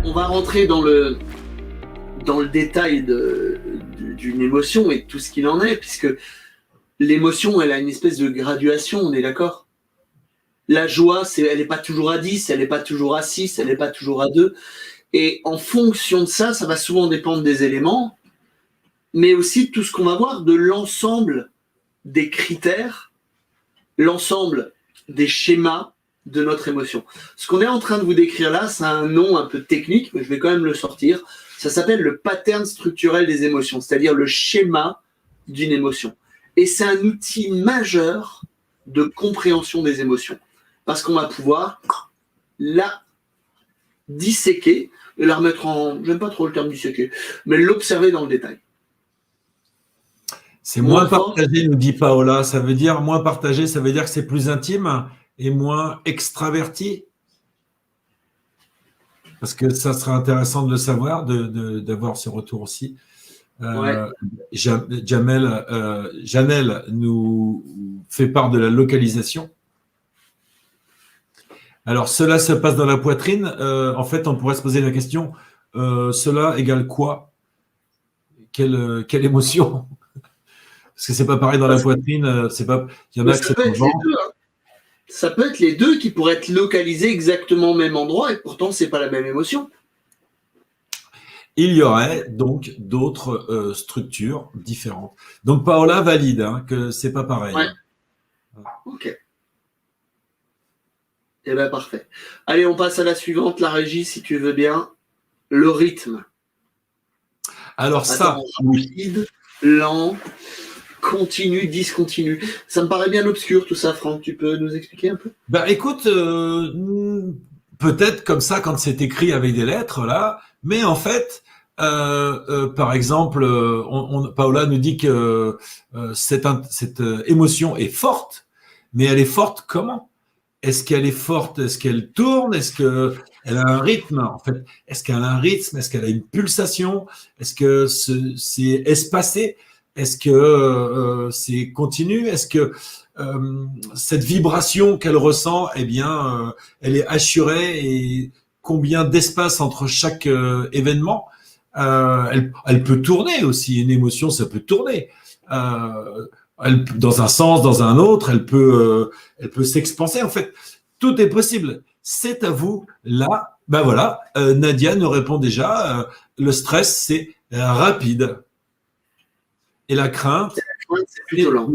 on va rentrer dans le détail d'une émotion et de tout ce qu'il en est, puisque l'émotion, elle a une espèce de graduation, on est d'accord? La joie, elle n'est pas toujours à 10, elle n'est pas toujours à 6, elle n'est pas toujours à 2. Et en fonction de ça, ça va souvent dépendre des éléments, mais aussi de tout ce qu'on va voir, de l'ensemble des critères, l'ensemble des schémas de notre émotion. Ce qu'on est en train de vous décrire là, c'est un nom un peu technique, mais je vais quand même le sortir. Ça s'appelle le pattern structurel des émotions, c'est-à-dire le schéma d'une émotion. Et c'est un outil majeur de compréhension des émotions, parce qu'on va pouvoir la disséquer et la remettre en... J'aime pas trop le terme disséquer, mais l'observer dans le détail. C'est moins partagé, nous dit Paola. Ça veut dire moins partagé, ça veut dire que c'est plus intime et moins extraverti. Parce que ça serait intéressant de le savoir, d'avoir ce retour aussi. Janelle nous fait part de la localisation. Alors, cela se passe dans la poitrine. En fait, on pourrait se poser la question, cela égale quoi? Quelle émotion? Parce que c'est pas pareil dans la poitrine. C'est pas. Il y en a que c'est les deux, hein. Ça peut être les deux qui pourraient être localisés exactement au même endroit et pourtant c'est pas la même émotion. Il y aurait donc d'autres structures différentes. Donc Paola valide que c'est pas pareil. Ouais. Ok. Eh bien, parfait. Allez, on passe à la suivante, la régie, si tu veux bien. Le rythme. Alors ça, rapide, lent, continu, discontinu. Ça me paraît bien obscur tout ça, Franck. Tu peux nous expliquer un peu? Bah écoute, peut-être comme ça quand c'est écrit avec des lettres là, mais en fait, par exemple, Paola nous dit que cette émotion est forte, mais elle est forte comment? Est-ce qu'elle est forte? Est-ce qu'elle tourne? Est-ce qu'elle a un rythme? En fait, est-ce qu'elle a un rythme? Est-ce qu'elle a une pulsation? Est-ce que c'est espacé? Est-ce que c'est continu? Est-ce que cette vibration qu'elle ressent, eh bien, elle est assurée? Et combien d'espace entre chaque événement? Elle peut tourner aussi. Une émotion, ça peut tourner. Dans un sens, dans un autre, elle peut s'expanser. En fait, tout est possible. C'est à vous. Là, ben voilà, Nadia nous répond déjà, le stress, c'est rapide. Et la crainte, c'est plutôt lent.